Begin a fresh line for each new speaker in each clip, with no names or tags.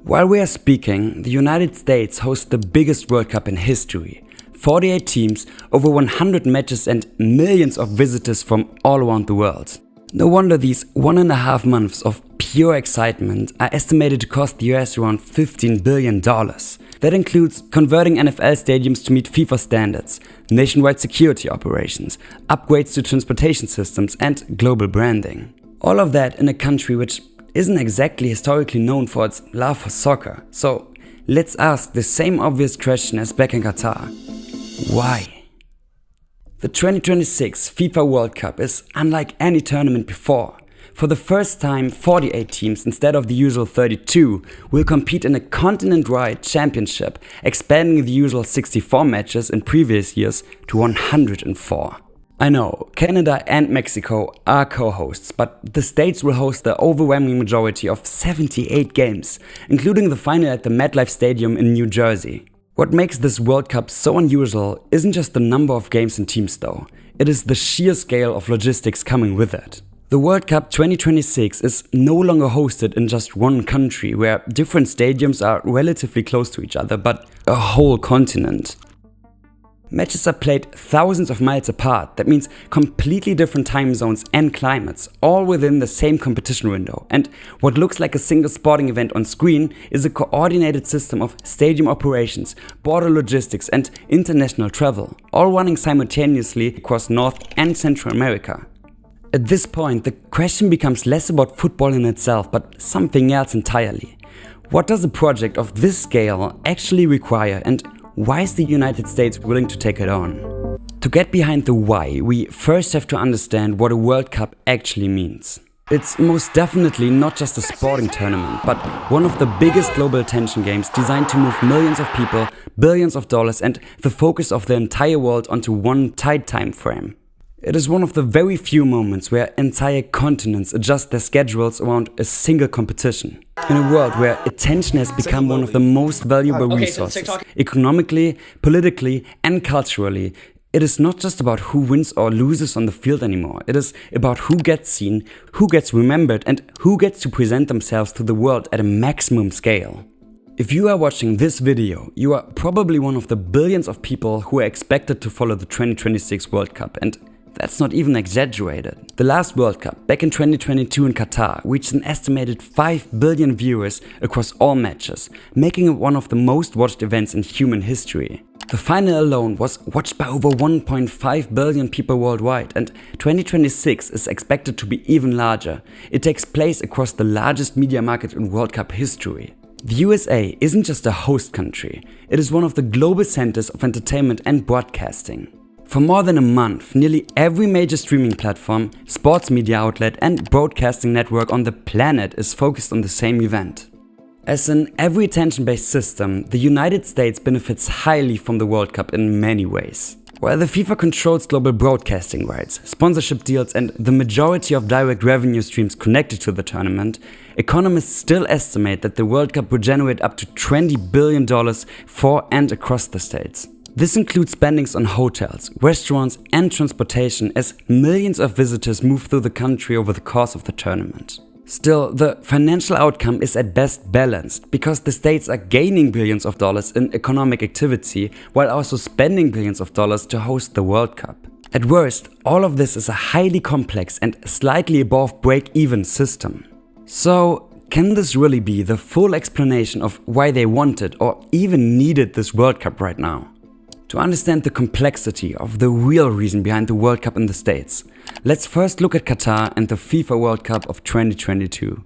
While we are speaking, the United States hosts the biggest World Cup in history. 48 teams, over 100 matches and millions of visitors from all around the world. No wonder these 1.5 months of pure excitement are estimated to cost the US around $15 billion. That includes converting NFL stadiums to meet FIFA standards, nationwide security operations, upgrades to transportation systems and global branding. All of that in a country which isn't exactly historically known for its love for soccer. So let's ask the same obvious question as back in Qatar. Why? The 2026 FIFA World Cup is unlike any tournament before. For the first time, 48 teams instead of the usual 32 will compete in a continent-wide championship, expanding the usual 64 matches in previous years to 104. I know, Canada and Mexico are co-hosts, but the states will host the overwhelming majority of 78 games, including the final at the MetLife Stadium in New Jersey. What makes this World Cup so unusual isn't just the number of games and teams though, it is the sheer scale of logistics coming with it. The World Cup 2026 is no longer hosted in just one country where different stadiums are relatively close to each other, but a whole continent. Matches are played thousands of miles apart, that means completely different time zones and climates, all within the same competition window. And what looks like a single sporting event on screen is a coordinated system of stadium operations, border logistics and international travel, all running simultaneously across North and Central America. At this point, the question becomes less about football in itself, but something else entirely. What does a project of this scale actually require, and why is the United States willing to take it on? To get behind the why, we first have to understand what a World Cup actually means. It's most definitely not just a sporting tournament, but one of the biggest global attention games designed to move millions of people, billions of dollars and the focus of the entire world onto one tight time frame. It is one of the very few moments where entire continents adjust their schedules around a single competition. In a world where attention has become one of the most valuable resources, economically, politically and culturally, it is not just about who wins or loses on the field anymore. It is about who gets seen, who gets remembered and who gets to present themselves to the world at a maximum scale. If you are watching this video, you are probably one of the billions of people who are expected to follow the 2026 World Cup, and that's not even exaggerated. The last World Cup, back in 2022 in Qatar, reached an estimated 5 billion viewers across all matches, making it one of the most watched events in human history. The final alone was watched by over 1.5 billion people worldwide, and 2026 is expected to be even larger. It takes place across the largest media market in World Cup history. The USA isn't just a host country, it is one of the global centers of entertainment and broadcasting. For more than a month, nearly every major streaming platform, sports media outlet and broadcasting network on the planet is focused on the same event. As in every attention-based system, the United States benefits highly from the World Cup in many ways. While the FIFA controls global broadcasting rights, sponsorship deals and the majority of direct revenue streams connected to the tournament, economists still estimate that the World Cup would generate up to $20 billion for and across the states. This includes spendings on hotels, restaurants and transportation as millions of visitors move through the country over the course of the tournament. Still, the financial outcome is at best balanced because the states are gaining billions of dollars in economic activity while also spending billions of dollars to host the World Cup. At worst, all of this is a highly complex and slightly above break-even system. So, can this really be the full explanation of why they wanted or even needed this World Cup right now? To understand the complexity of the real reason behind the World Cup in the States, let's first look at Qatar and the FIFA World Cup of 2022.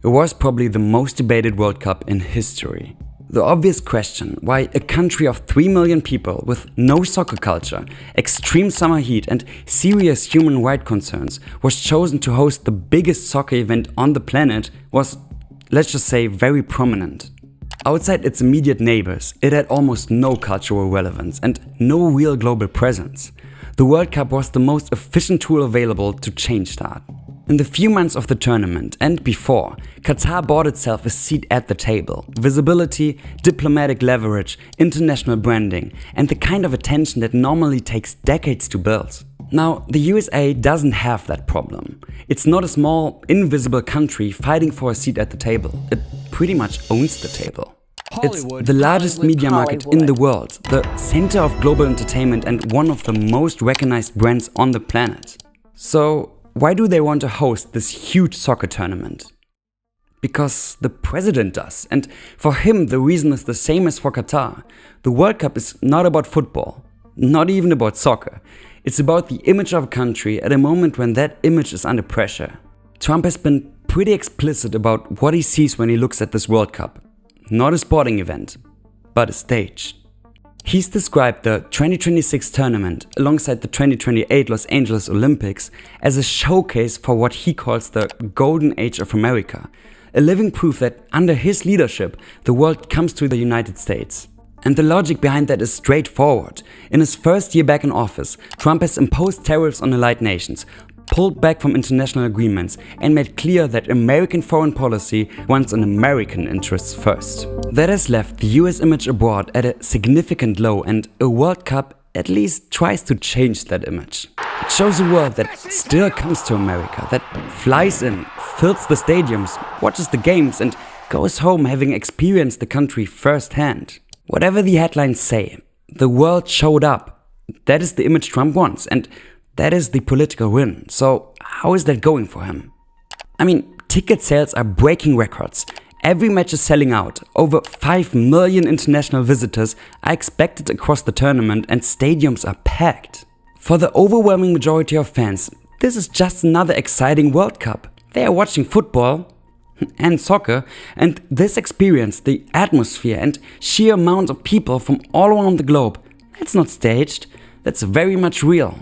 It was probably the most debated World Cup in history. The obvious question, why a country of 3 million people with no soccer culture, extreme summer heat and serious human rights concerns was chosen to host the biggest soccer event on the planet was, let's just say, very prominent. Outside its immediate neighbors, it had almost no cultural relevance and no real global presence. The World Cup was the most efficient tool available to change that. In the few months of the tournament and before, Qatar bought itself a seat at the table, visibility, diplomatic leverage, international branding, and the kind of attention that normally takes decades to build. Now, the USA doesn't have that problem. It's not a small, invisible country fighting for a seat at the table. It pretty much owns the table. It's the largest media market in the world, the center of global entertainment and one of the most recognized brands on the planet. So, why do they want to host this huge soccer tournament? Because the president does, and for him the reason is the same as for Qatar. The World Cup is not about football, not even about soccer. It's about the image of a country at a moment when that image is under pressure. Trump has been pretty explicit about what he sees when he looks at this World Cup. Not a sporting event, but a stage. He's described the 2026 tournament alongside the 2028 Los Angeles Olympics as a showcase for what he calls the golden age of America, a living proof that under his leadership the world comes to the United States. And the logic behind that is straightforward. In his first year back in office, Trump has imposed tariffs on allied nations, pulled back from international agreements, and made clear that American foreign policy wants an American interests first. That has left the US image abroad at a significant low, and a World Cup at least tries to change that image. It shows a world that still comes to America, that flies in, fills the stadiums, watches the games, and goes home having experienced the country firsthand. Whatever the headlines say, the world showed up. That is the image Trump wants, and that is the political win. So how is that going for him? I mean, ticket sales are breaking records. Every match is selling out. Over 5 million international visitors are expected across the tournament and stadiums are packed. For the overwhelming majority of fans, this is just another exciting World Cup. They are watching football and soccer, and this experience, the atmosphere and sheer amount of people from all around the globe, that's not staged, that's very much real.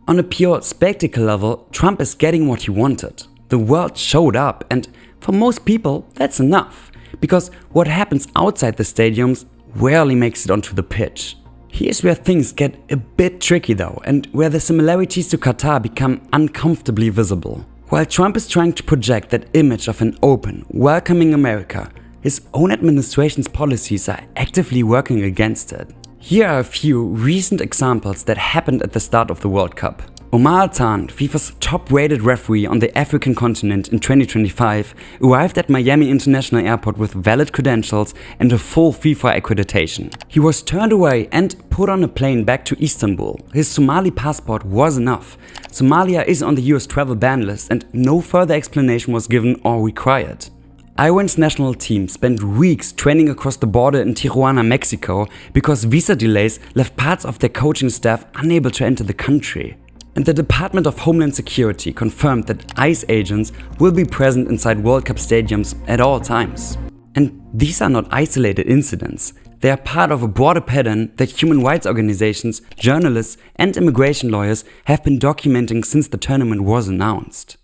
On a pure spectacle level, Trump is getting what he wanted. The world showed up, and for most people that's enough, because what happens outside the stadiums rarely makes it onto the pitch. Here's where things get a bit tricky though, and where the similarities to Qatar become uncomfortably visible. While Trump is trying to project that image of an open, welcoming America, his own administration's policies are actively working against it. Here are a few recent examples that happened at the start of the World Cup. Omar Al-Tan, FIFA's top-rated referee on the African continent in 2025, arrived at Miami International Airport with valid credentials and a full FIFA accreditation. He was turned away and put on a plane back to Istanbul. His Somali passport was enough. Somalia is on the US travel ban list and no further explanation was given or required. Iran's national team spent weeks training across the border in Tijuana, Mexico, because visa delays left parts of their coaching staff unable to enter the country. And the Department of Homeland Security confirmed that ICE agents will be present inside World Cup stadiums at all times. And these are not isolated incidents. They are part of a broader pattern that human rights organizations, journalists and immigration lawyers have been documenting since the tournament was announced.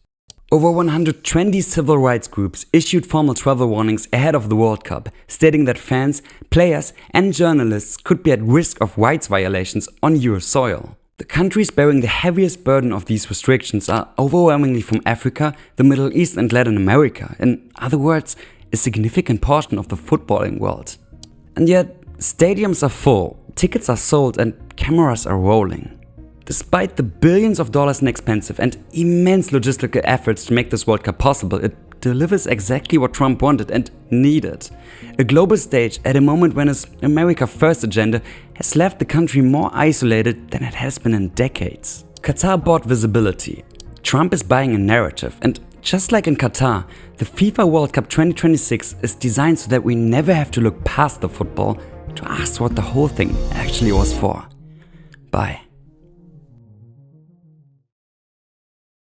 Over 120 civil rights groups issued formal travel warnings ahead of the World Cup, stating that fans, players and journalists could be at risk of rights violations on US soil. The countries bearing the heaviest burden of these restrictions are overwhelmingly from Africa, the Middle East and Latin America, in other words, a significant portion of the footballing world. And yet, stadiums are full, tickets are sold and cameras are rolling. Despite the billions of dollars in expensive and immense logistical efforts to make this World Cup possible, it delivers exactly what Trump wanted and needed. A global stage at a moment when his America First agenda has left the country more isolated than it has been in decades. Qatar bought visibility. Trump is buying a narrative, and just like in Qatar, the FIFA World Cup 2026 is designed so that we never have to look past the football to ask what the whole thing actually was for. Bye.